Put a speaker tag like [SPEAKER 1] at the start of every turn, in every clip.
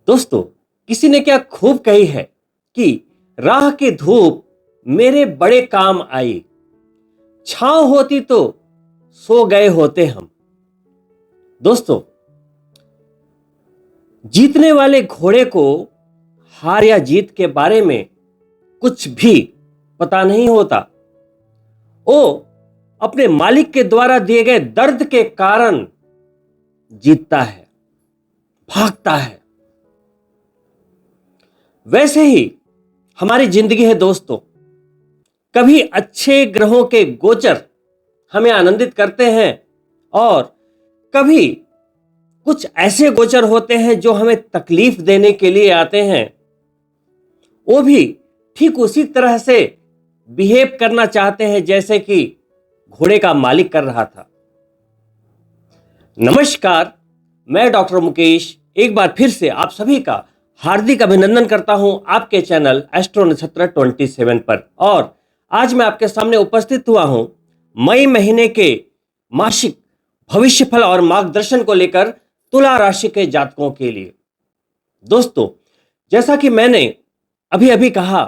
[SPEAKER 1] दोस्तों, किसी ने क्या खूब कही है कि राह की धूप मेरे बड़े काम आई, छांव होती तो सो गए होते हम। दोस्तों, जीतने वाले घोड़े को हार या जीत के बारे में कुछ भी पता नहीं होता। वो अपने मालिक के द्वारा दिए गए दर्द के कारण जीतता है, भागता है। वैसे ही हमारी जिंदगी है दोस्तों। कभी अच्छे ग्रहों के गोचर हमें आनंदित करते हैं और कभी कुछ ऐसे गोचर होते हैं जो हमें तकलीफ देने के लिए आते हैं। वो भी ठीक उसी तरह से बिहेव करना चाहते हैं जैसे कि घोड़े का मालिक कर रहा था। नमस्कार, मैं डॉक्टर मुकेश एक बार फिर से आप सभी का हार्दिक अभिनंदन करता हूं आपके चैनल एस्ट्रो नक्षत्र 27 पर। और आज मैं आपके सामने उपस्थित हुआ हूं मई महीने के मासिक भविष्यफल और मार्गदर्शन को लेकर तुला राशि के जातकों के लिए। दोस्तों, जैसा कि मैंने अभी अभी कहा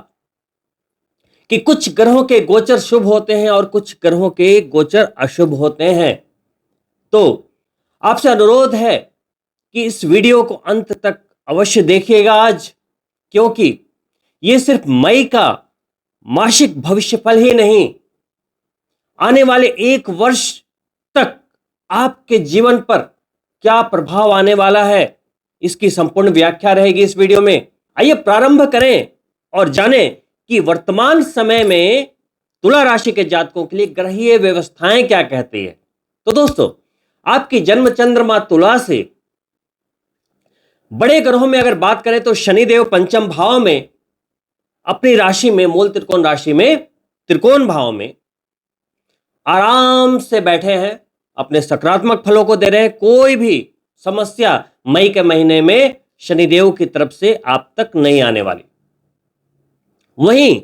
[SPEAKER 1] कि कुछ ग्रहों के गोचर शुभ होते हैं और कुछ ग्रहों के गोचर अशुभ होते हैं, तो आपसे अनुरोध है कि इस वीडियो को अंत तक अवश्य देखिएगा आज, क्योंकि यह सिर्फ मई का मासिक भविष्यफल ही नहीं, आने वाले एक वर्ष तक आपके जीवन पर क्या प्रभाव आने वाला है, इसकी संपूर्ण व्याख्या रहेगी इस वीडियो में। आइए प्रारंभ करें और जानें कि वर्तमान समय में तुला राशि के जातकों के लिए ग्रहीय व्यवस्थाएं क्या कहती है। तो दोस्तों, आपकी जन्म चंद्रमा तुला से बड़े ग्रहों में अगर बात करें तो शनिदेव पंचम भाव में अपनी राशि में, मूल त्रिकोण राशि में, त्रिकोण भाव में आराम से बैठे हैं, अपने सकारात्मक फलों को दे रहे हैं। कोई भी समस्या मई के महीने में शनिदेव की तरफ से आप तक नहीं आने वाली। वहीं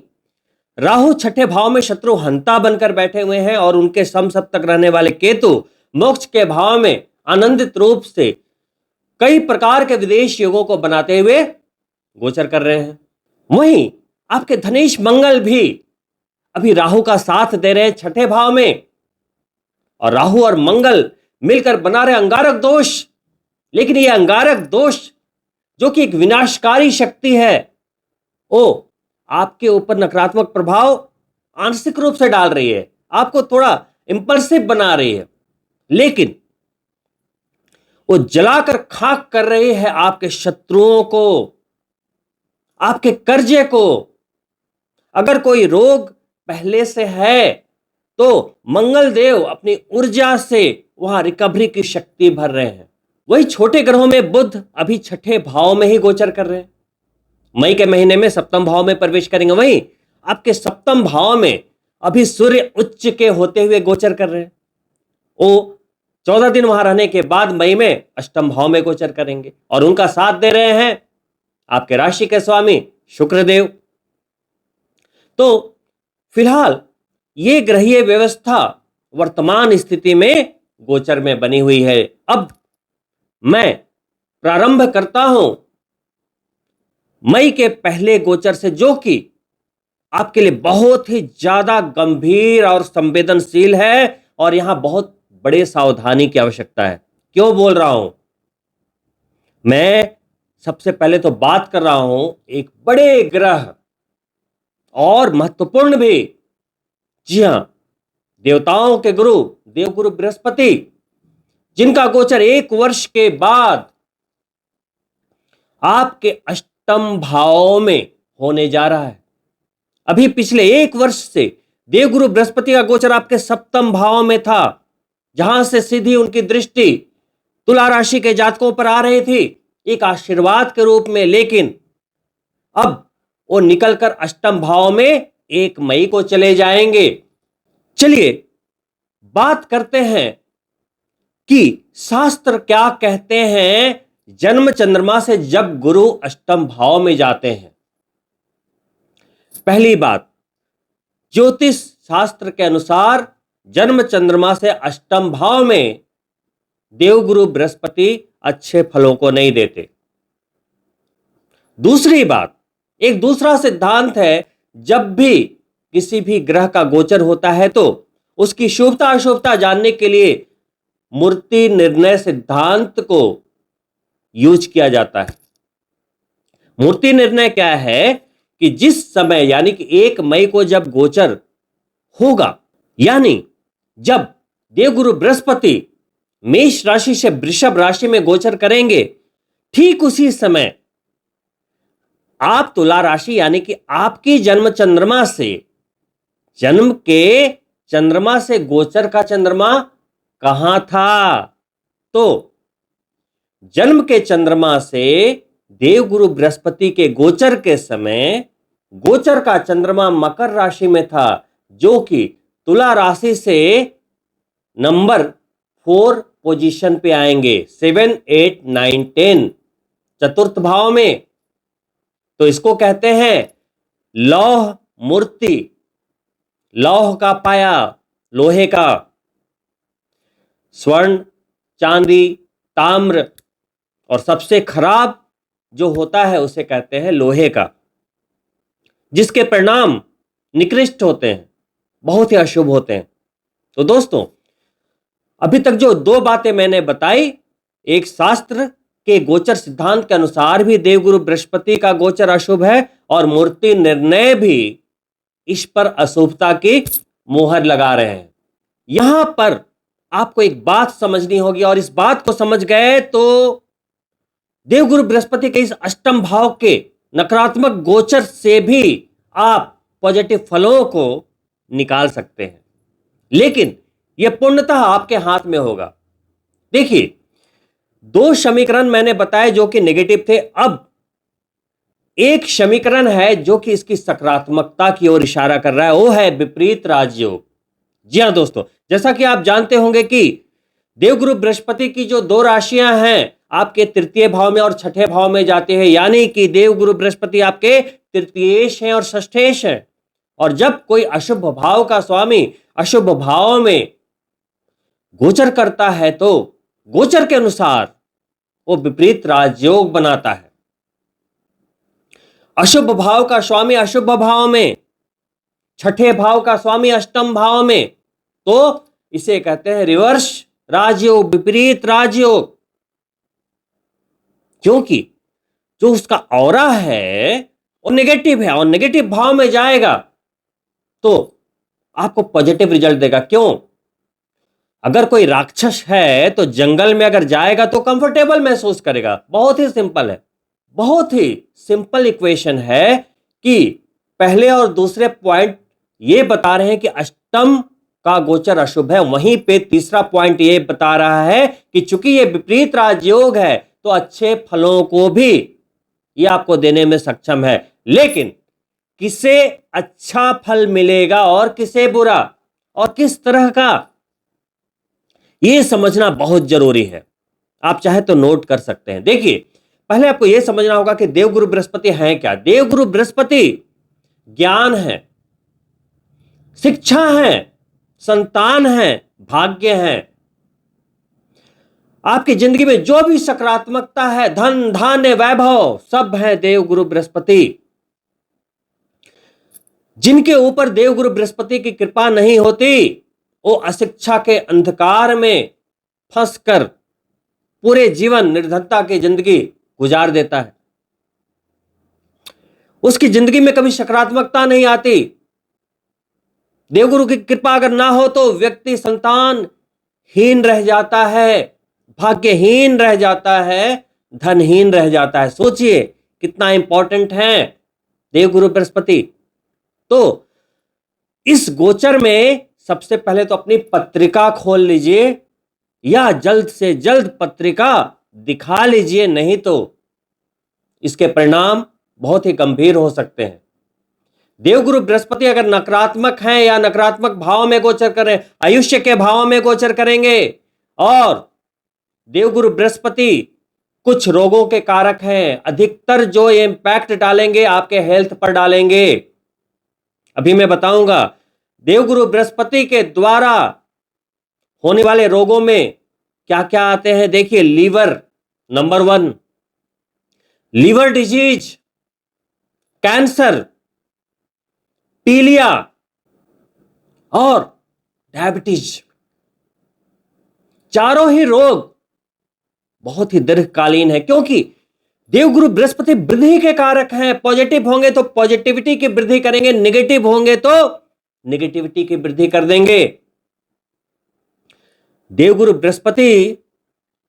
[SPEAKER 1] राहु छठे भाव में शत्रु हंता बनकर बैठे हुए हैं और उनके समसप्तक रहने वाले केतु मोक्ष के भाव में आनंदित रूप से कई प्रकार के विदेश योगों को बनाते हुए गोचर कर रहे हैं। वहीं आपके धनेश मंगल भी अभी राहु का साथ दे रहे हैं छठे भाव में, और राहु और मंगल मिलकर बना रहे अंगारक दोष। लेकिन यह अंगारक दोष जो कि एक विनाशकारी शक्ति है, वो आपके ऊपर नकारात्मक प्रभाव आंशिक रूप से डाल रही है, आपको थोड़ा इंपल्सिव बना रही है, लेकिन वो जलाकर खाक कर रही है आपके शत्रुओं को, आपके कर्जे को। अगर कोई रोग पहले से है तो मंगल देव अपनी ऊर्जा से वहां रिकवरी की शक्ति भर रहे हैं। वही छोटे ग्रहों में बुध अभी छठे भाव में ही गोचर कर रहे हैं, मई के महीने में सप्तम भाव में प्रवेश करेंगे। वहीं आपके सप्तम भाव में अभी सूर्य उच्च के होते हुए गोचर कर रहे हैं। वो 14 दिन वहां रहने के बाद मई में अष्टम भाव में गोचर करेंगे और उनका साथ दे रहे हैं आपके राशि के स्वामी शुक्रदेव। तो फिलहाल ये ग्रहीय व्यवस्था वर्तमान स्थिति में गोचर में बनी हुई है। अब मैं प्रारंभ करता हूं मई के पहले गोचर से, जो कि आपके लिए बहुत ही ज्यादा गंभीर और संवेदनशील है और यहां बहुत बड़े सावधानी की आवश्यकता है। क्यों बोल रहा हूं? मैं सबसे पहले तो बात कर रहा हूं एक बड़े ग्रह और महत्वपूर्ण भी, जी हां, देवताओं के गुरु देवगुरु बृहस्पति, जिनका गोचर एक वर्ष के बाद आपके अष्टम भाव में होने जा रहा है। अभी पिछले एक वर्ष से देवगुरु बृहस्पति का गोचर आपके सप्तम भाव में था, जहां से सीधी उनकी दृष्टि तुला राशि के जातकों पर आ रही थी एक आशीर्वाद के रूप में। लेकिन अब वो निकलकर अष्टम भाव में 1 मई को चले जाएंगे। चलिए बात करते हैं कि शास्त्र क्या कहते हैं जन्म चंद्रमा से जब गुरु अष्टम भाव में जाते हैं। पहली बात, ज्योतिष शास्त्र के अनुसार जन्म चंद्रमा से अष्टम भाव में देवगुरु बृहस्पति अच्छे फलों को नहीं देते। दूसरी बात, एक दूसरा सिद्धांत है, जब भी किसी भी ग्रह का गोचर होता है तो उसकी शुभता अशुभता जानने के लिए मूर्ति निर्णय सिद्धांत को यूज किया जाता है। मूर्ति निर्णय क्या है कि जिस समय यानी कि 1 मई को जब गोचर होगा, यानी जब देवगुरु बृहस्पति मेष राशि से वृषभ राशि में गोचर करेंगे, ठीक उसी समय आप तुला राशि यानी कि आपकी जन्म चंद्रमा से, जन्म के चंद्रमा से गोचर का चंद्रमा कहां था? तो जन्म के चंद्रमा से देवगुरु बृहस्पति के गोचर के समय गोचर का चंद्रमा मकर राशि में था, जो कि तुला राशि से नंबर 4 पोजीशन पे आएंगे, 7, 8, 9, 10 चतुर्थ भाव में। तो इसको कहते हैं लौह मूर्ति, लौह का पाया, लोहे का, स्वर्ण, चांदी, ताम्र, और सबसे खराब जो होता है उसे कहते हैं लोहे का, जिसके परिणाम निकृष्ट होते हैं, बहुत ही अशुभ होते हैं। तो दोस्तों, अभी तक जो 2 बातें मैंने बताई, एक शास्त्र के गोचर सिद्धांत के अनुसार भी देवगुरु बृहस्पति का गोचर अशुभ है, और मूर्ति निर्णय भी इस पर अशुभता की मोहर लगा रहे हैं। यहां पर आपको एक बात समझनी होगी, और इस बात को समझ गए तो देवगुरु बृहस्पति के इस अष्टम भाव के नकारात्मक गोचर से भी आप पॉजिटिव फलों को निकाल सकते हैं, लेकिन यह पूर्णतः आपके हाथ में होगा। देखिए, 2 समीकरण मैंने बताए जो कि नेगेटिव थे, अब एक समीकरण है जो कि इसकी सकारात्मकता की ओर इशारा कर रहा है, वो है विपरीत राजयोग। जी हां दोस्तों, जैसा कि आप जानते होंगे कि देवगुरु बृहस्पति की जो 2 राशियां हैं आपके तृतीय भाव में और छठे भाव में जाते हैं, यानी कि देवगुरु बृहस्पति आपके तृतीयेश हैं और षष्ठेश हैं। और जब कोई अशुभ भाव का स्वामी अशुभ भाव में गोचर करता है तो गोचर के अनुसार वो विपरीत राजयोग बनाता है। अशुभ भाव का स्वामी अशुभ भाव में, छठे भाव का स्वामी अष्टम भाव में, तो इसे कहते हैं रिवर्स राजयोग, विपरीत राजयोग। क्योंकि जो उसका ऑरा है वो नेगेटिव है, और नेगेटिव भाव में जाएगा तो आपको पॉजिटिव रिजल्ट देगा। क्यों? अगर कोई राक्षस है तो जंगल में अगर जाएगा तो कंफर्टेबल महसूस करेगा। बहुत ही सिंपल है, बहुत ही सिंपल इक्वेशन है कि पहले और दूसरे पॉइंट ये बता रहे हैं कि अष्टम का गोचर अशुभ है, वहीं पे तीसरा पॉइंट ये बता रहा है कि चूंकि ये विपरीत राजयोग है तो अच्छे फलों को भी ये आपको देने में सक्षम है। लेकिन किसे अच्छा फल मिलेगा और किसे बुरा, और किस तरह का, यह समझना बहुत जरूरी है। आप चाहे तो नोट कर सकते हैं। देखिए, पहले आपको यह समझना होगा कि देवगुरु बृहस्पति हैं क्या। देवगुरु बृहस्पति ज्ञान है, शिक्षा है, संतान है, भाग्य है। आपकी जिंदगी में जो भी सकारात्मकता है, धन धान्य वैभव, सब है देवगुरु बृहस्पति। जिनके ऊपर देवगुरु बृहस्पति की कृपा नहीं होती वो अशिक्षा के अंधकार में फंसकर पूरे जीवन निर्धनता की जिंदगी गुजार देता है। उसकी जिंदगी में कभी सकारात्मकता नहीं आती। देवगुरु की कृपा अगर ना हो तो व्यक्ति संतानहीन रह जाता है, भाग्यहीन रह जाता है, धनहीन रह जाता है। सोचिए कितना इंपॉर्टेंट है देवगुरु बृहस्पति। तो इस गोचर में सबसे पहले तो अपनी पत्रिका खोल लीजिए, या जल्द से जल्द पत्रिका दिखा लीजिए, नहीं तो इसके परिणाम बहुत ही गंभीर हो सकते हैं। देवगुरु बृहस्पति अगर नकारात्मक हैं या नकारात्मक भाव में गोचर करें, आयुष्य के भाव में गोचर करेंगे, और देवगुरु बृहस्पति कुछ रोगों के कारक हैं, अधिकतर जो इंपैक्ट डालेंगे आपके हेल्थ पर डालेंगे। अभी मैं बताऊंगा देवगुरु बृहस्पति के द्वारा होने वाले रोगों में क्या क्या आते हैं। देखिए, liver number 1, liver disease cancer, पीलिया और डायबिटीज, चारों ही रोग बहुत ही दीर्घकालीन है, क्योंकि देवगुरु बृहस्पति वृद्धि के कारक हैं। पॉजिटिव होंगे तो पॉजिटिविटी की वृद्धि करेंगे, नेगेटिव होंगे तो नेगेटिविटी की वृद्धि कर देंगे। देवगुरु बृहस्पति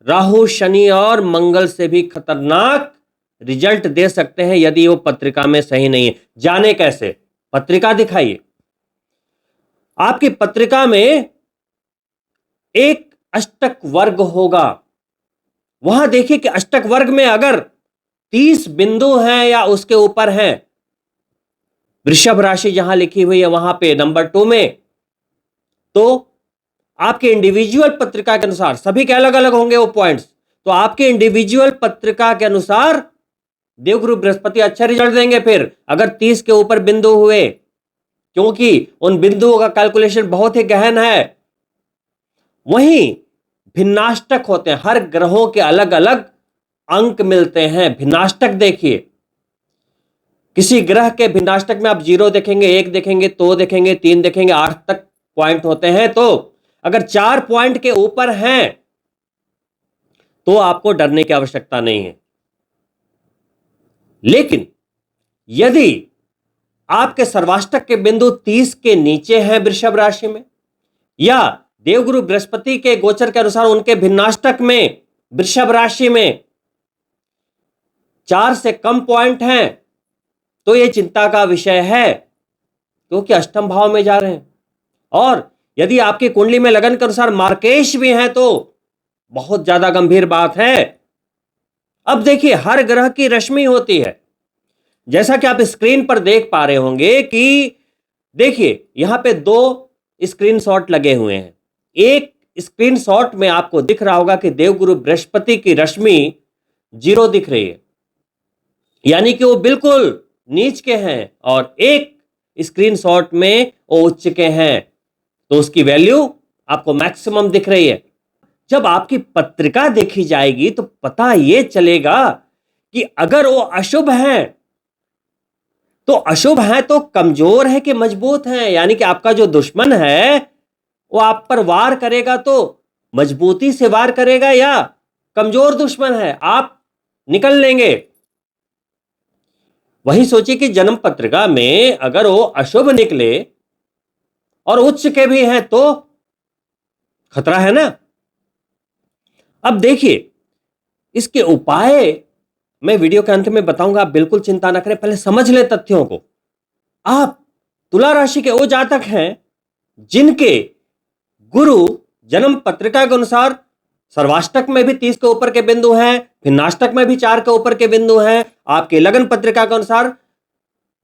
[SPEAKER 1] राहु, शनि और मंगल से भी खतरनाक रिजल्ट दे सकते हैं यदि वो पत्रिका में सही नहीं है। जाने कैसे? पत्रिका दिखाइए। आपकी पत्रिका में एक अष्टक वर्ग होगा, वहां देखिए कि अष्टक वर्ग में अगर 30 बिंदु हैं या उसके ऊपर हैं, वृषभ राशि जहां लिखी हुई है वहां पे नंबर 2 में, तो आपके इंडिविजुअल पत्रिका के अनुसार, सभी के अलग अलग होंगे वो पॉइंट्स, तो आपके इंडिविजुअल पत्रिका के अनुसार देवगुरु बृहस्पति अच्छा रिजल्ट देंगे। फिर अगर 30 के ऊपर बिंदु हुए, क्योंकि उन बिंदुओं का कैलकुलेशन बहुत ही गहन है। वहीं भिन्नाष्टक होते हैं, हर ग्रहों के अलग अलग अंक मिलते हैं। भिन्नाष्टक देखिए, किसी ग्रह के भिन्नाष्टक में आप 0 देखेंगे, 1 देखेंगे, 2 देखेंगे, 3 देखेंगे, 8 तक पॉइंट होते हैं। तो अगर 4 पॉइंट के ऊपर हैं तो आपको डरने की आवश्यकता नहीं है। लेकिन यदि आपके सर्वाष्टक के बिंदु 30 के नीचे हैं वृषभ राशि में, या देवगुरु बृहस्पति के गोचर के अनुसार उनके भिन्नाष्टक में वृषभ राशि में 4 से कम पॉइंट हैं, तो यह चिंता का विषय है, क्योंकि अष्टम भाव में जा रहे हैं। और यदि आपकी कुंडली में लगन के अनुसार मार्केश भी हैं तो बहुत ज्यादा गंभीर बात है। अब देखिए, हर ग्रह की रश्मि होती है, जैसा कि आप स्क्रीन पर देख पा रहे होंगे कि देखिए यहां पे 2 स्क्रीनशॉट लगे हुए हैं। एक स्क्रीनशॉट में आपको दिख रहा होगा कि देवगुरु बृहस्पति की रश्मि 0 दिख रही है, यानी कि वो बिल्कुल नीच के हैं, और एक स्क्रीनशॉट में वो उच्च के हैं, तो उसकी वैल्यू आपको मैक्सिमम दिख रही है। जब आपकी पत्रिका देखी जाएगी तो पता यह चलेगा कि अगर वो अशुभ हैं तो अशुभ है तो कमजोर है कि मजबूत है, यानी कि आपका जो दुश्मन है वो आप पर वार करेगा तो मजबूती से वार करेगा, या कमजोर दुश्मन है आप निकल लेंगे। वही सोचिए कि जन्म पत्रिका में अगर वो अशुभ निकले और उच्च के भी हैं तो खतरा है ना। अब देखिए, इसके उपाय मैं वीडियो के अंत में बताऊंगा, आप बिल्कुल चिंता ना करें, पहले समझ ले तथ्यों को। आप तुला राशि के वो जातक हैं जिनके गुरु जन्म पत्रिका के अनुसार सर्वाष्टक में भी 30 के ऊपर के बिंदु हैं, भिन्नाष्टक में भी 4 के ऊपर के बिंदु हैं, आपके लगन पत्रिका के अनुसार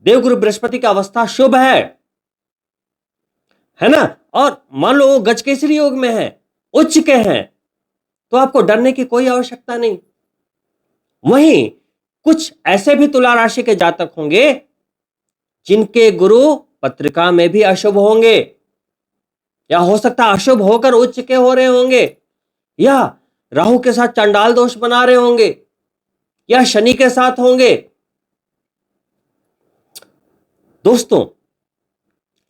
[SPEAKER 1] देवगुरु बृहस्पति की अवस्था शुभ है ना, और मान लो वो गजकेसरी योग में है, उच्च के हैं, तो आपको डरने की कोई आवश्यकता नहीं। वहीं कुछ ऐसे भी तुला राशि के जातक होंगे जिनके गुरु पत्रिका में भी अशुभ होंगे, या हो सकता है अशुभ होकर उच्च के हो रहे होंगे, या राहु के साथ चंडाल दोष बना रहे होंगे, या शनि के साथ होंगे। दोस्तों,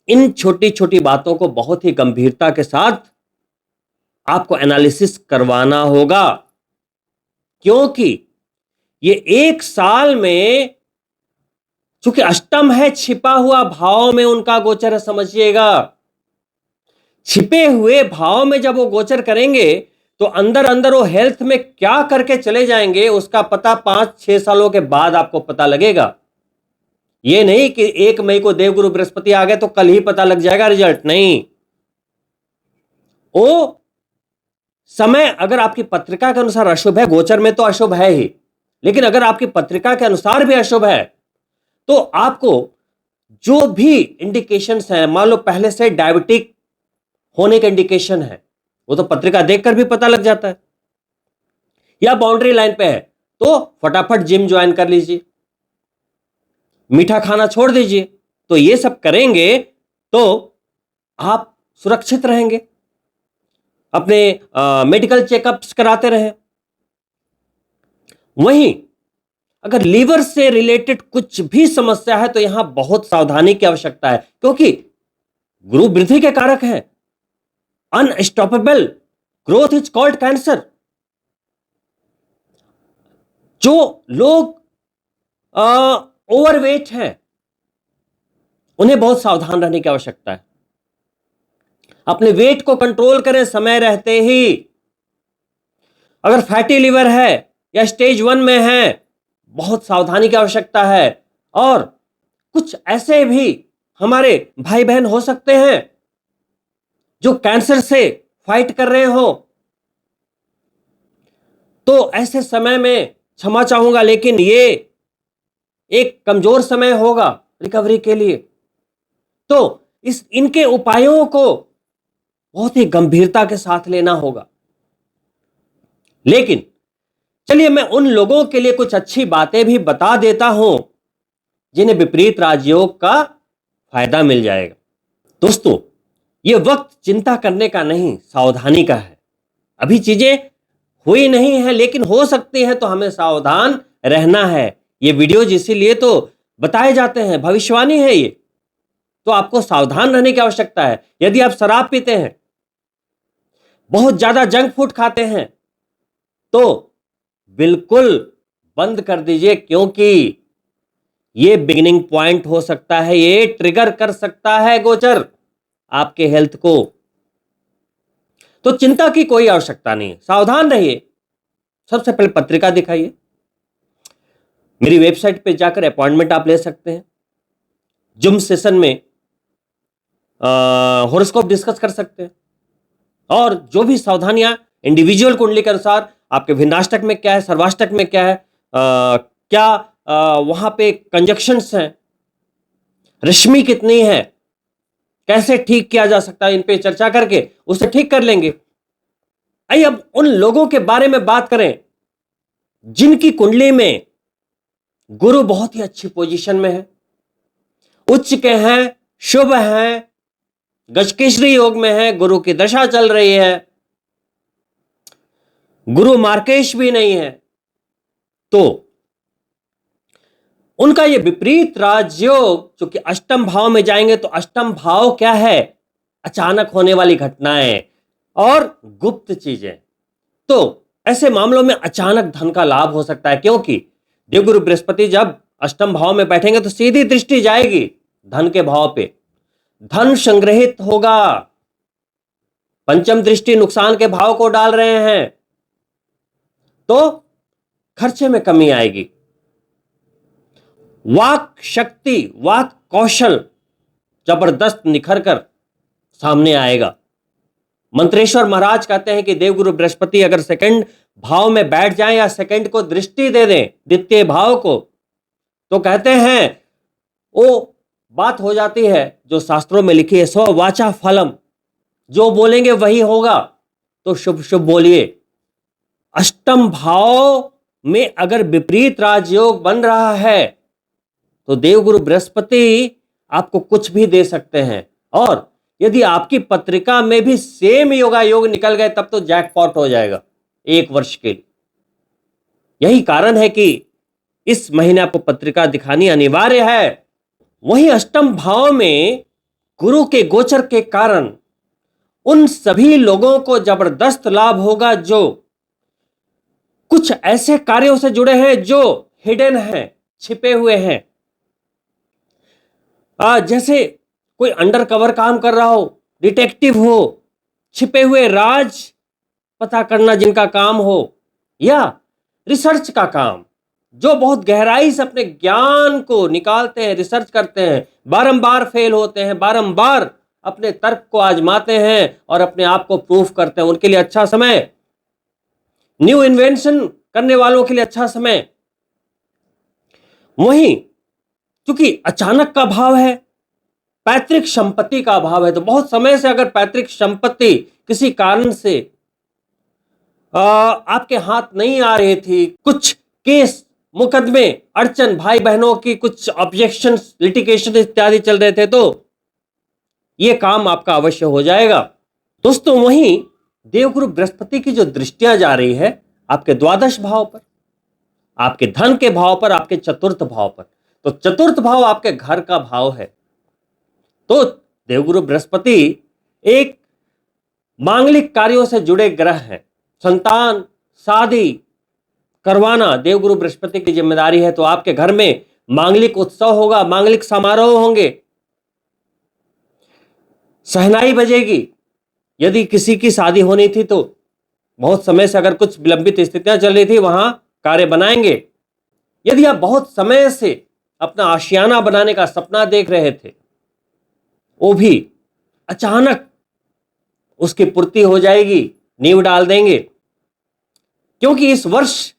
[SPEAKER 1] इन छोटी छोटी बातों को बहुत ही गंभीरता के साथ आपको एनालिसिस करवाना होगा, क्योंकि ये 1 साल में, चूंकि अष्टम है, छिपा हुआ भाव में उनका गोचर है, समझिएगा। छिपे हुए भाव में जब वो गोचर करेंगे तो अंदर अंदर वो हेल्थ में क्या करके चले जाएंगे उसका पता 5-6 सालों के बाद आपको पता लगेगा। ये नहीं कि 1 मई को देवगुरु बृहस्पति आ गए तो कल ही पता लग जाएगा रिजल्ट, नहीं। वो समय अगर आपकी पत्रिका के अनुसार अशुभ है, गोचर में तो अशुभ है ही, लेकिन अगर आपकी पत्रिका के अनुसार भी अशुभ है तो आपको जो भी इंडिकेशंस हैं, मान लो पहले से डायबिटिक होने के इंडिकेशन है, वो तो पत्रिका देखकर भी पता लग जाता है, या बाउंड्री लाइन पे है तो फटाफट जिम ज्वाइन कर लीजिए, मीठा खाना छोड़ दीजिए। तो ये सब करेंगे तो आप सुरक्षित रहेंगे, अपने मेडिकल चेकअप्स कराते रहें। वहीं अगर लीवर से रिलेटेड कुछ भी समस्या है तो यहां बहुत सावधानी की आवश्यकता है, क्योंकि गुरु वृद्धि के कारक है। Unstoppable growth is called cancer. जो लोग ओवरवेट हैं उन्हें बहुत सावधान रहने की आवश्यकता है। अपने वेट को कंट्रोल करें समय रहते ही। अगर फैटी लिवर है या स्टेज 1 में है, बहुत सावधानी की आवश्यकता है। और कुछ ऐसे भी हमारे भाई बहन हो सकते हैं जो कैंसर से फाइट कर रहे हो, तो ऐसे समय में क्षमा चाहूंगा, लेकिन ये एक कमजोर समय होगा रिकवरी के लिए। तो इनके उपायों को बहुत ही गंभीरता के साथ लेना होगा। लेकिन चलिए मैं उन लोगों के लिए कुछ अच्छी बातें भी बता देता हूं जिन्हें विपरीत राजयोग का फायदा मिल जाएगा। दोस्तों, यह वक्त चिंता करने का नहीं, सावधानी का है। अभी चीजें हुई नहीं है लेकिन हो सकती हैं, तो हमें सावधान रहना है। ये वीडियोज इसीलिए तो बताए जाते हैं, भविष्यवाणी है ये, तो आपको सावधान रहने की आवश्यकता है। यदि आप शराब पीते हैं, बहुत ज्यादा जंक फूड खाते हैं, तो बिल्कुल बंद कर दीजिए, क्योंकि ये बिगिनिंग पॉइंट हो सकता है, ये ट्रिगर कर सकता है गोचर आपके हेल्थ को। तो चिंता की कोई आवश्यकता नहीं है, सावधान रहिए। सबसे पहले पत्रिका दिखाइए। मेरी वेबसाइट पे जाकर अपॉइंटमेंट आप ले सकते हैं। जूम सेशन में हॉरोस्कोप डिस्कस कर सकते हैं, और जो भी सावधानियां इंडिविजुअल कुंडली के अनुसार, आपके भिन्नाष्टक में क्या है, सर्वाष्टक में क्या है, क्या वहां पे कंजक्शंस हैं, रश्मि कितनी है, कैसे ठीक किया जा सकता है, इन पे चर्चा करके उसे ठीक कर लेंगे। आइए अब उन लोगों के बारे में बात करें जिनकी कुंडली में गुरु बहुत ही अच्छी पोजीशन में है, उच्च के हैं, शुभ हैं, गजकेसरी योग में है, गुरु की दशा चल रही है, गुरु मार्केश भी नहीं है, तो उनका ये विपरीत राजयोग चूंकि अष्टम भाव में जाएंगे, तो अष्टम भाव क्या है, अचानक होने वाली घटनाएं और गुप्त चीजें। तो ऐसे मामलों में अचानक धन का लाभ हो सकता है, क्योंकि देवगुरु बृहस्पति जब अष्टम भाव में बैठेंगे तो सीधी दृष्टि जाएगी धन के भाव पे, धन संग्रहित होगा। पंचम दृष्टि नुकसान के भाव को डाल रहे हैं, तो खर्चे में कमी आएगी। वाक शक्ति, वाक कौशल जबरदस्त निखर कर सामने आएगा। मंत्रेश्वर महाराज कहते हैं कि देवगुरु बृहस्पति अगर सेकंड भाव में बैठ जाएं या सेकंड को दृष्टि दे दें, द्वितीय भाव को, तो कहते हैं वो बात हो जाती है जो शास्त्रों में लिखी है, स्व वाचा फलम, जो बोलेंगे वही होगा। तो शुभ शुभ बोलिए। अष्टम भाव में अगर विपरीत राजयोग बन रहा है तो देवगुरु बृहस्पति आपको कुछ भी दे सकते हैं, और यदि आपकी पत्रिका में भी सेम योगा योग निकल गए तब तो जैकपॉट हो जाएगा 1 वर्ष के लिए। यही कारण है कि इस महीने आपको पत्रिका दिखानी अनिवार्य है। वहीं अष्टम भाव में गुरु के गोचर के कारण उन सभी लोगों को जबरदस्त लाभ होगा जो कुछ ऐसे कार्यों से जुड़े हैं जो हिडन हैं, छिपे हुए हैं। जैसे कोई अंडर कवर काम कर रहा हो, डिटेक्टिव हो, छिपे हुए राज पता करना जिनका काम हो, या रिसर्च का काम, जो बहुत गहराई से अपने ज्ञान को निकालते हैं, रिसर्च करते हैं, बारंबार फेल होते हैं, बारंबार अपने तर्क को आजमाते हैं और अपने आप को प्रूफ करते हैं, उनके लिए अच्छा समय। न्यू इन्वेंशन करने वालों के लिए अच्छा समय। वहीं क्योंकि अचानक का भाव है, पैतृक संपत्ति का अभाव है, तो बहुत समय से अगर पैतृक संपत्ति किसी कारण से आपके हाथ नहीं आ रही थी, कुछ केस मुकदमे अड़चन, भाई बहनों की कुछ ऑब्जेक्शन, लिटिगेशन इत्यादि चल रहे थे, तो यह काम आपका अवश्य हो जाएगा। दोस्तों, वहीं देवगुरु बृहस्पति की जो दृष्टियां जा रही है आपके द्वादश भाव पर, आपके धन के भाव पर, आपके चतुर्थ भाव पर। तो चतुर्थ भाव आपके घर का भाव है। तो देवगुरु बृहस्पति एक मांगलिक कार्यों से जुड़े ग्रह हैं। संतान, शादी करवाना देवगुरु बृहस्पति की जिम्मेदारी है। तो आपके घर में मांगलिक उत्सव होगा, मांगलिक समारोह होंगे, शहनाई बजेगी। यदि किसी की शादी होनी थी तो बहुत समय से अगर कुछ विलंबित स्थितियां चल रही थी, वहां कार्य बनाएंगे। यदि आप बहुत समय से अपना आशियाना बनाने का सपना देख रहे थे, वो भी अचानक उसकी पूर्ति हो जाएगी, नींव डाल देंगे। क्योंकि इस वर्ष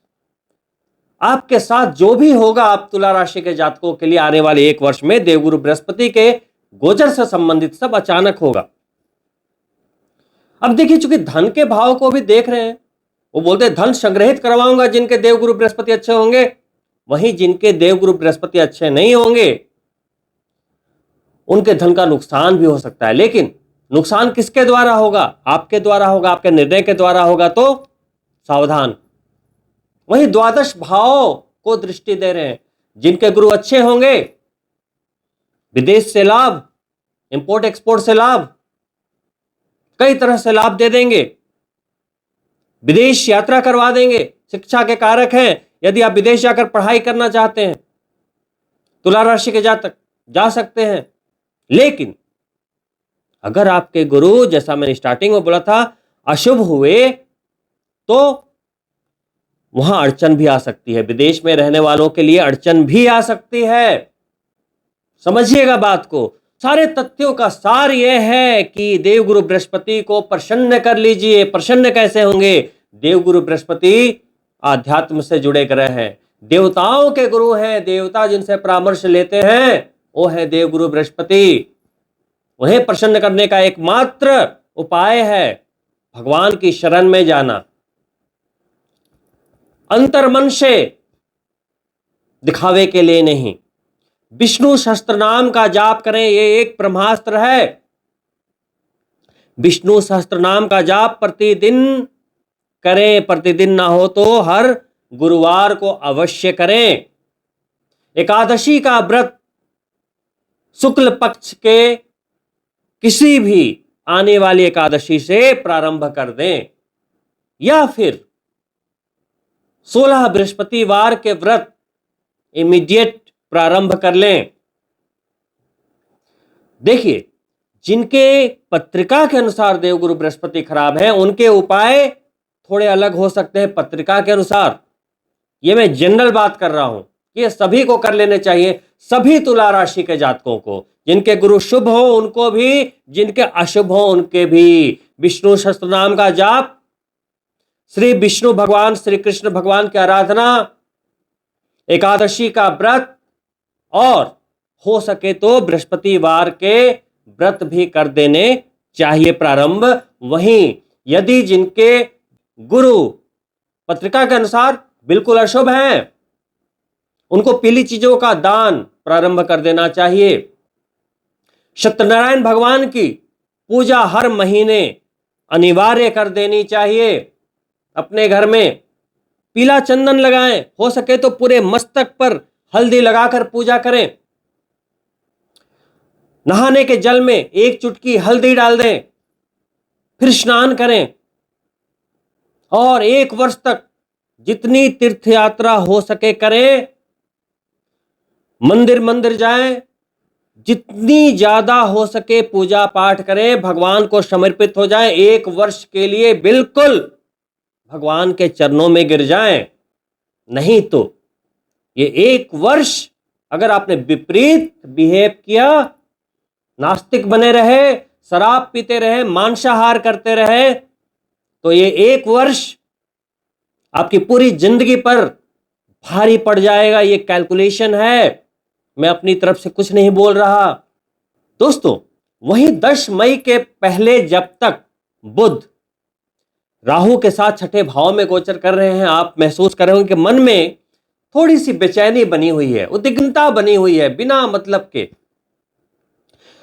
[SPEAKER 1] आपके साथ जो भी होगा, आप तुला राशि के जातकों के लिए आने वाले एक वर्ष में देवगुरु बृहस्पति के गोचर से संबंधित सब अचानक होगा। अब देखिए, चूंकि धन के भाव को भी देख रहे हैं, वो बोलते हैं धन संग्रहित करवाऊंगा जिनके देवगुरु बृहस्पति अच्छे होंगे। वहीं जिनके देवगुरु बृहस्पति अच्छे नहीं होंगे, उनके धन का नुकसान भी हो सकता है। लेकिन नुकसान किसके द्वारा होगा? आपके द्वारा होगा, आपके निर्णय के द्वारा होगा। तो सावधान। वहीं द्वादश भाव को दृष्टि दे रहे हैं। जिनके गुरु अच्छे होंगे, विदेश से लाभ, इंपोर्ट एक्सपोर्ट से लाभ, कई तरह से लाभ दे देंगे, विदेश यात्रा करवा देंगे। शिक्षा के कारक हैं। यदि आप विदेश जाकर पढ़ाई करना चाहते हैं, तुला राशि के जातक जा सकते हैं। लेकिन अगर आपके गुरु, जैसा मैंने स्टार्टिंग में बोला था, अशुभ हुए तो वहां अड़चन भी आ सकती है। विदेश में रहने वालों के लिए अड़चन भी आ सकती है। समझिएगा बात को। सारे तथ्यों का सार यह है कि देवगुरु बृहस्पति को प्रसन्न कर लीजिए। प्रसन्न कैसे होंगे? देवगुरु बृहस्पति आध्यात्म से जुड़े ग्रह हैं, देवताओं के गुरु हैं। देवता जिनसे परामर्श लेते हैं वो है देवगुरु बृहस्पति। उन्हें प्रसन्न करने का एकमात्र उपाय है भगवान की शरण में जाना, अंतर्मन से, दिखावे के लिए नहीं। विष्णु सहस्त्र नाम का जाप करें, यह एक ब्रह्मास्त्र है। विष्णु सहस्त्र नाम का जाप प्रतिदिन करें। प्रतिदिन ना हो तो हर गुरुवार को अवश्य करें। एकादशी का व्रत शुक्ल पक्ष के किसी भी आने वाली एकादशी से प्रारंभ कर दें, या फिर 16 बृहस्पतिवार के व्रत इमीडिएट प्रारंभ कर लें। देखिए, जिनके पत्रिका के अनुसार देवगुरु बृहस्पति खराब है, उनके उपाय थोड़े अलग हो सकते हैं पत्रिका के अनुसार। ये मैं जनरल बात कर रहा हूं, ये सभी को कर लेने चाहिए, सभी तुला राशि के जातकों को। जिनके गुरु शुभ हो उनको भी, जिनके अशुभ हो उनके भी। विष्णु सहस्त्र नाम का जाप, श्री विष्णु भगवान, श्री कृष्ण भगवान की आराधना, एकादशी का व्रत, और हो सके तो बृहस्पतिवार के व्रत भी कर देने चाहिए प्रारंभ। वहीं यदि जिनके गुरु पत्रिका के अनुसार बिल्कुल अशुभ हैं, उनको पीली चीजों का दान प्रारंभ कर देना चाहिए। सत्यनारायण भगवान की पूजा हर महीने अनिवार्य कर देनी चाहिए। अपने घर में पीला चंदन लगाएं, हो सके तो पूरे मस्तक पर हल्दी लगाकर पूजा करें। नहाने के जल में एक चुटकी हल्दी डाल दें, फिर स्नान करें, और एक वर्ष तक जितनी तीर्थ यात्रा हो सके करें। मंदिर मंदिर जाएं, जितनी ज्यादा हो सके पूजा पाठ करें, भगवान को समर्पित हो जाएं। एक वर्ष के लिए बिल्कुल भगवान के चरणों में गिर जाएं। नहीं तो ये एक वर्ष अगर आपने विपरीत बिहेव किया, नास्तिक बने रहे, शराब पीते रहे, मांसाहार करते रहे, तो ये एक वर्ष आपकी पूरी जिंदगी पर भारी पड़ जाएगा। ये कैलकुलेशन है, मैं अपनी तरफ से कुछ नहीं बोल रहा। दोस्तों, वहीं 10 मई के पहले जब तक बुध राहु के साथ छठे भाव में गोचर कर रहे हैं, आप महसूस कर रहे होंगे कि मन में थोड़ी सी बेचैनी बनी हुई है, उद्विग्नता बनी हुई है। बिना मतलब के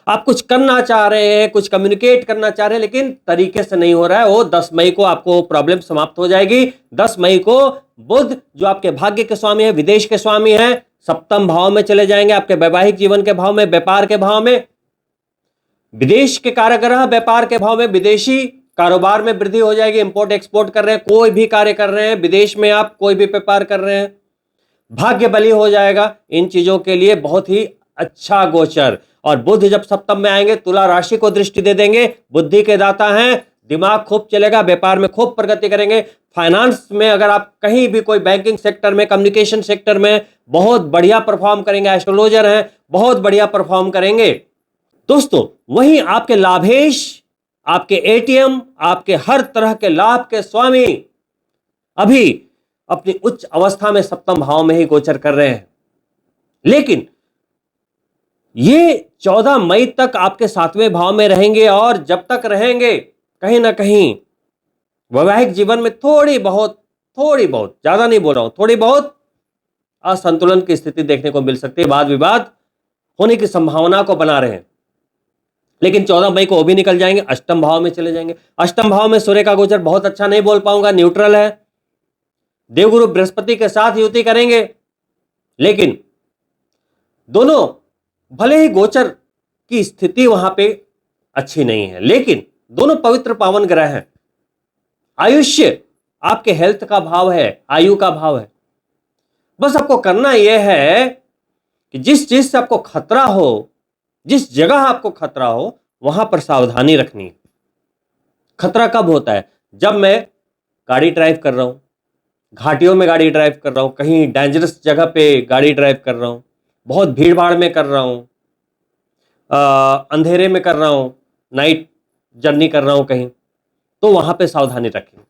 [SPEAKER 1] आप कुछ करना चाह रहे हैं, कुछ कम्युनिकेट करना चाह रहे हैं, लेकिन तरीके से नहीं हो रहा है। वो 10 मई को आपको प्रॉब्लम समाप्त हो जाएगी। 10 मई को बुध जो आपके भाग्य के स्वामी है, विदेश के स्वामी है, सप्तम भाव में चले जाएंगे, आपके वैवाहिक जीवन के भाव में, व्यापार के भाव में। विदेश के कारक ग्रह व्यापार के भाव में, विदेशी कारोबार में वृद्धि हो जाएगी। इंपोर्ट एक्सपोर्ट कर रहे हैं, कोई भी कार्य कर रहे हैं विदेश में, आप कोई भी व्यापार कर रहे हैं, भाग्य बली हो जाएगा। इन चीजों के लिए बहुत ही अच्छा गोचर। और बुध जब सप्तम में आएंगे, तुला राशि को दृष्टि दे देंगे, बुद्धि के दाता हैं, दिमाग खूब चलेगा, व्यापार में खूब प्रगति करेंगे। फाइनेंस में अगर आप कहीं भी कोई बैंकिंग सेक्टर में, कम्युनिकेशन सेक्टर में बहुत बढ़िया परफॉर्म करेंगे। एस्ट्रोलॉजर हैं, बहुत बढ़िया परफॉर्म करेंगे। दोस्तों वहीं आपके लाभेश, आपके एटीएम, आपके हर तरह के लाभ के स्वामी अभी अपनी उच्च अवस्था में सप्तम भाव में ही गोचर कर रहे हैं। लेकिन ये 14 मई तक आपके 7वें भाव में रहेंगे, और जब तक रहेंगे कहीं ना कहीं वैवाहिक जीवन में थोड़ी बहुत, ज्यादा नहीं बोल रहा हूं, थोड़ी बहुत असंतुलन की स्थिति देखने को मिल सकती है। वाद विवाद होने की संभावना को बना रहे हैं। लेकिन 14 मई को वो भी निकल जाएंगे, अष्टम भाव में चले जाएंगे। अष्टम भाव में सूर्य का गोचर बहुत अच्छा नहीं बोल पाऊंगा, न्यूट्रल है। देवगुरु बृहस्पति के साथ युति करेंगे, लेकिन दोनों भले ही गोचर की स्थिति वहां पे अच्छी नहीं है, लेकिन दोनों पवित्र पावन ग्रह हैं। आयुष्य आपके हेल्थ का भाव है, आयु का भाव है। बस आपको करना यह है कि जिस चीज से आपको खतरा हो, जिस जगह आपको खतरा हो, वहां पर सावधानी रखनी है। खतरा कब होता है? जब मैं गाड़ी ड्राइव कर रहा हूं, घाटियों में गाड़ी ड्राइव कर रहा हूं, कहीं डेंजरस जगह पे गाड़ी ड्राइव कर रहा हूं, बहुत भीड़ भाड़ में कर रहा हूं, अंधेरे में कर रहा हूं, नाइट जर्नी कर रहा हूं कहीं, तो वहां पे सावधानी रखेंगे।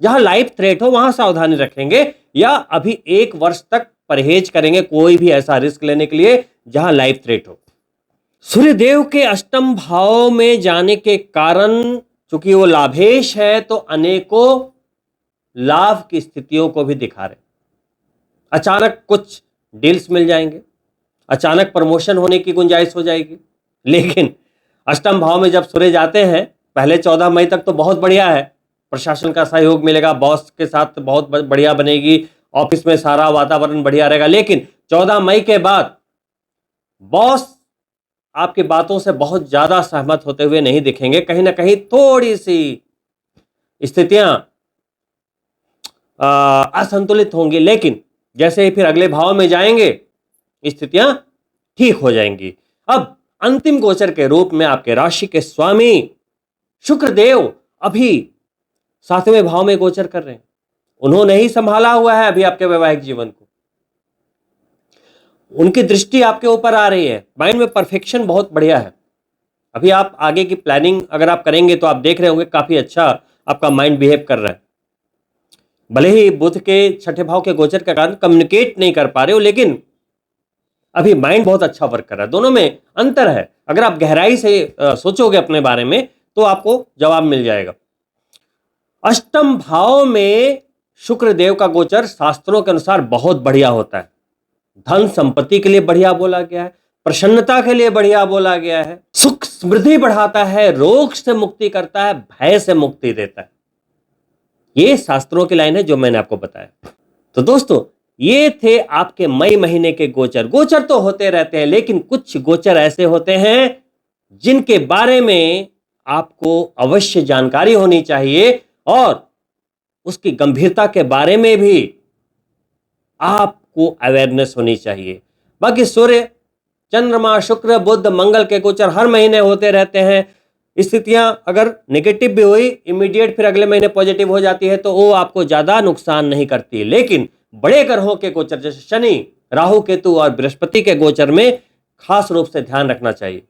[SPEAKER 1] जहां लाइफ थ्रेट हो वहां सावधानी रखेंगे, या अभी 1 वर्ष तक परहेज करेंगे कोई भी ऐसा रिस्क लेने के लिए जहां लाइफ थ्रेट हो। सूर्यदेव के अष्टम भाव में जाने के कारण, चूंकि वो लाभेश है, तो अनेकों लाभ की स्थितियों को भी दिखा रहे। अचानक कुछ डील्स मिल जाएंगे, अचानक प्रमोशन होने की गुंजाइश हो जाएगी। लेकिन अष्टम भाव में जब सूर्य जाते हैं, पहले 14 मई तक तो बहुत बढ़िया है, प्रशासन का सहयोग मिलेगा, बॉस के साथ बहुत बढ़िया बनेगी, ऑफिस में सारा वातावरण बढ़िया रहेगा। लेकिन 14 मई के बाद बॉस आपकी बातों से बहुत ज्यादा सहमत होते हुए नहीं दिखेंगे। कहीं ना कहीं थोड़ी सी स्थितियां असंतुलित होंगी, लेकिन जैसे ही फिर अगले भाव में जाएंगे स्थितियां ठीक हो जाएंगी। अब अंतिम गोचर के रूप में आपके राशि के स्वामी शुक्रदेव अभी 7वें भाव में गोचर कर रहे हैं। उन्होंने ही संभाला हुआ है अभी आपके वैवाहिक जीवन को, उनकी दृष्टि आपके ऊपर आ रही है। माइंड में परफेक्शन बहुत बढ़िया है। अभी आप आगे की प्लानिंग अगर आप करेंगे तो आप देख रहे होंगे काफी अच्छा आपका माइंड बिहेव कर रहा है। भले ही बुध के 6ठे भाव के गोचर के कारण कम्युनिकेट नहीं कर पा रहे हो, लेकिन अभी माइंड बहुत अच्छा वर्क कर रहा है। दोनों में अंतर है। अगर आप गहराई से सोचोगे अपने बारे में तो आपको जवाब मिल जाएगा। अष्टम भाव में शुक्र देव का गोचर शास्त्रों के अनुसार बहुत बढ़िया होता है। धन संपत्ति के लिए बढ़िया बोला गया है, प्रसन्नता के लिए बढ़िया बोला गया है, सुख समृद्धि बढ़ाता है, रोग से मुक्ति करता है, भय से मुक्ति देता है। ये शास्त्रों की लाइन है जो मैंने आपको बताया। तो दोस्तों ये थे आपके मई महीने के गोचर। गोचर तो होते रहते हैं, लेकिन कुछ गोचर ऐसे होते हैं जिनके बारे में आपको अवश्य जानकारी होनी चाहिए, और उसकी गंभीरता के बारे में भी आपको अवेयरनेस होनी चाहिए। बाकी सूर्य, चंद्रमा, शुक्र, बुध, मंगल के गोचर हर महीने होते रहते हैं। स्थितियां अगर नेगेटिव भी हुई, इमीडिएट फिर अगले महीने पॉजिटिव हो जाती है, तो वो आपको ज्यादा नुकसान नहीं करती। लेकिन बड़े ग्रहों के गोचर जैसे शनि, राहु, केतु और बृहस्पति के गोचर में खास रूप से ध्यान रखना चाहिए।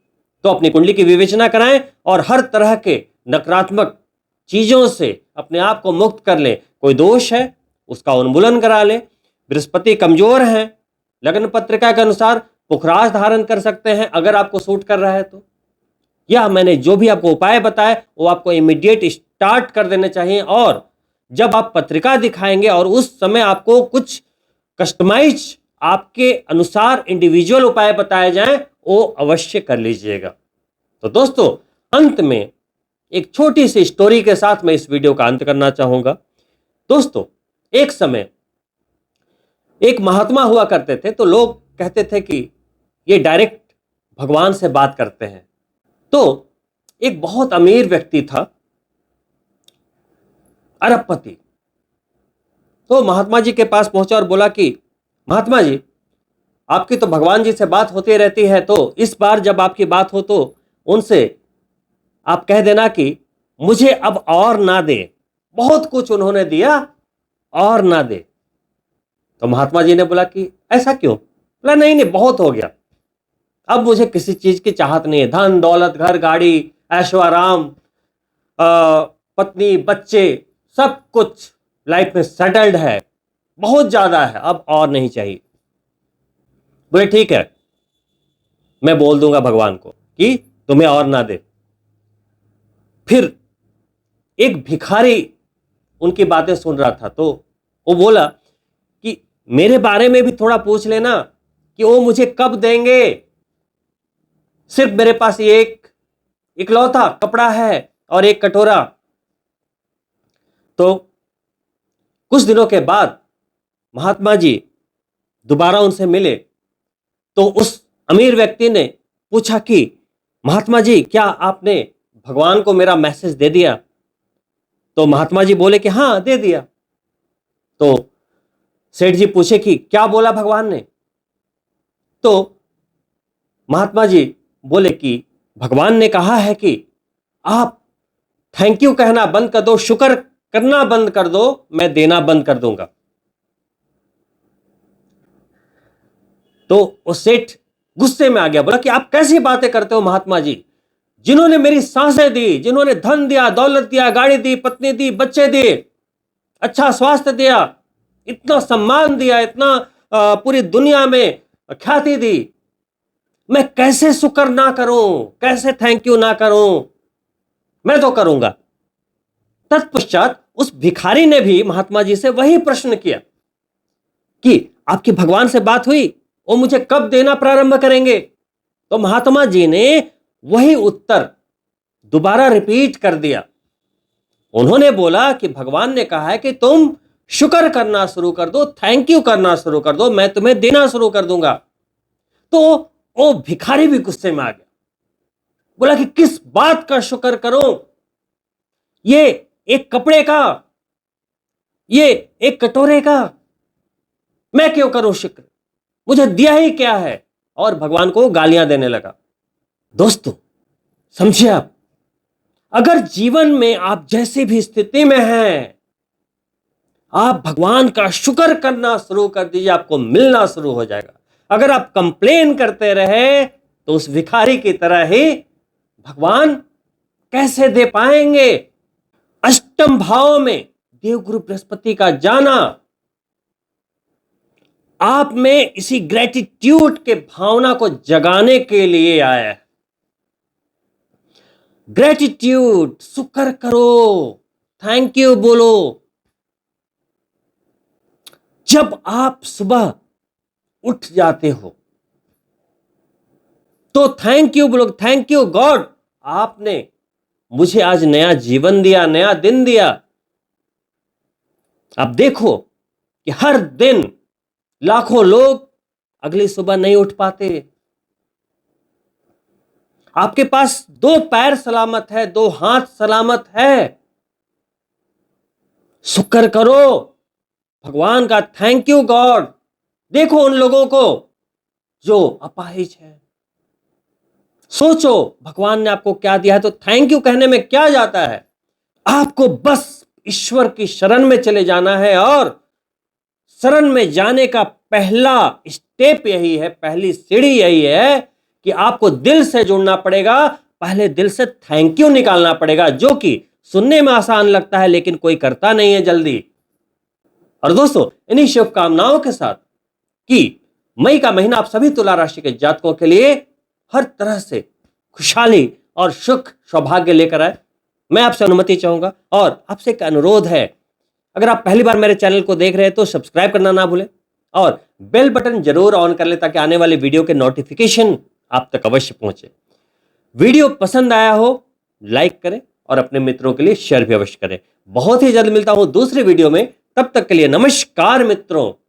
[SPEAKER 1] तो अपनी कुंडली की विवेचना कराएं और हर तरह के नकारात्मक चीजों से अपने आप को मुक्त कर लें। कोई दोष है उसका उन्मूलन करा लें। बृहस्पति कमजोर हैं, लग्न पत्रिका के अनुसार पुखराज धारण कर सकते हैं अगर आपको सूट कर रहा है तो। या मैंने जो भी आपको उपाय बताए वो आपको इमीडिएट स्टार्ट कर देने चाहिए, और जब आप पत्रिका दिखाएंगे और उस समय आपको कुछ कस्टमाइज आपके अनुसार इंडिविजुअल उपाय बताए जाएं, वो अवश्य कर लीजिएगा। तो दोस्तों अंत में एक छोटी सी स्टोरी के साथ मैं इस वीडियो का अंत करना चाहूंगा। दोस्तों एक समय एक महात्मा हुआ करते थे, तो लोग कहते थे कि ये डायरेक्ट भगवान से बात करते हैं। तो एक बहुत अमीर व्यक्ति था, अरबपति। तो महात्मा जी के पास पहुंचा और बोला कि महात्मा जी, आपकी तो भगवान जी से बात होती रहती है, तो इस बार जब आपकी बात हो तो उनसे आप कह देना कि मुझे अब और ना दे। बहुत कुछ उन्होंने दिया, और ना दे। तो महात्मा जी ने बोला कि ऐसा क्यों? बोला नहीं नहीं, बहुत हो गया, अब मुझे किसी चीज की चाहत नहीं है। धन दौलत, घर गाड़ी, ऐशो आराम, पत्नी बच्चे, सब कुछ लाइफ में सेटल्ड है, बहुत ज्यादा है, अब और नहीं चाहिए। बोले ठीक है, मैं बोल दूंगा भगवान को कि तुम्हें और ना दे। फिर एक भिखारी उनकी बातें सुन रहा था, तो वो बोला कि मेरे बारे में भी थोड़ा पूछ लेना कि वो मुझे कब देंगे। सिर्फ मेरे पास एक इकलौता कपड़ा है और एक कटोरा। तो कुछ दिनों के बाद महात्मा जी दोबारा उनसे मिले, तो उस अमीर व्यक्ति ने पूछा कि महात्मा जी, क्या आपने भगवान को मेरा मैसेज दे दिया? तो महात्मा जी बोले कि हाँ, दे दिया। तो सेठ जी पूछे कि क्या बोला भगवान ने? तो महात्मा जी बोले कि भगवान ने कहा है कि आप थैंक यू कहना बंद कर दो, शुक्र करना बंद कर दो, मैं देना बंद कर दूंगा। तो वो सेठ गुस्से में आ गया, बोला कि आप कैसी बातें करते हो महात्मा जी? जिन्होंने मेरी सांसें दी, जिन्होंने धन दिया, दौलत दिया, गाड़ी दी, पत्नी दी, बच्चे दिए, अच्छा स्वास्थ्य दिया, इतना सम्मान दिया, इतना पूरी दुनिया में ख्याति दी, मैं कैसे शुक्र ना करूं, कैसे थैंक यू ना करूं? मैं तो करूंगा। तत्पश्चात उस भिखारी ने भी महात्मा जी से वही प्रश्न किया कि आपकी भगवान से बात हुई, वो मुझे कब देना प्रारंभ करेंगे? तो महात्मा जी ने वही उत्तर दोबारा रिपीट कर दिया। उन्होंने बोला कि भगवान ने कहा है कि तुम शुक्र करना शुरू कर दो, थैंक यू करना शुरू कर दो, मैं तुम्हें देना शुरू कर दूंगा। तो वो भिखारी भी गुस्से में आ गया, बोला कि किस बात का शुक्र करूं? ये एक कपड़े का, ये एक कटोरे का, मैं क्यों करूं शुक्र? मुझे दिया ही क्या है? और भगवान को गालियां देने लगा। दोस्तों, समझिए आप, अगर जीवन में आप जैसी भी स्थिति में हैं, आप भगवान का शुक्र करना शुरू कर दीजिए, आपको मिलना शुरू हो जाएगा। अगर आप कंप्लेन करते रहे तो उस भिखारी की तरह ही भगवान कैसे दे पाएंगे? अष्टम भाव में देवगुरु बृहस्पति का जाना आप में इसी ग्रेटिट्यूड के भावना को जगाने के लिए आया है। ग्रेटिट्यूड, शुक्र करो, थैंक यू बोलो। जब आप सुबह उठ जाते हो तो थैंक यू बोलो, थैंक यू गॉड, आपने मुझे आज नया जीवन दिया, नया दिन दिया। अब देखो कि हर दिन लाखों लोग अगली सुबह नहीं उठ पाते। आपके पास 2 पैर सलामत है, 2 हाथ सलामत है, शुक्र करो भगवान का, थैंक यू गॉड। देखो उन लोगों को जो अपाहिज है, सोचो भगवान ने आपको क्या दिया है, तो थैंक यू कहने में क्या जाता है? आपको बस ईश्वर की शरण में चले जाना है, और शरण में जाने का पहला स्टेप यही है, पहली सीढ़ी यही है कि आपको दिल से जुड़ना पड़ेगा। पहले दिल से थैंक यू निकालना पड़ेगा, जो कि सुनने में आसान लगता है लेकिन कोई करता नहीं है जल्दी। और दोस्तों, इन्हीं शुभकामनाओं के साथ कि मई का महीना आप सभी तुला राशि के जातकों के लिए हर तरह से खुशहाली और सुख सौभाग्य लेकर आए, मैं आपसे अनुमति चाहूंगा। और आपसे एक अनुरोध है, अगर आप पहली बार मेरे चैनल को देख रहे हैं तो सब्सक्राइब करना ना भूलें और बेल बटन जरूर ऑन कर लें, ताकि आने वाली वीडियो के नोटिफिकेशन आप तक अवश्य पहुंचे। वीडियो पसंद आया हो लाइक करें और अपने मित्रों के लिए शेयर भी अवश्य करें। बहुत ही जल्द मिलता हूं दूसरी वीडियो में, तब तक के लिए नमस्कार मित्रों।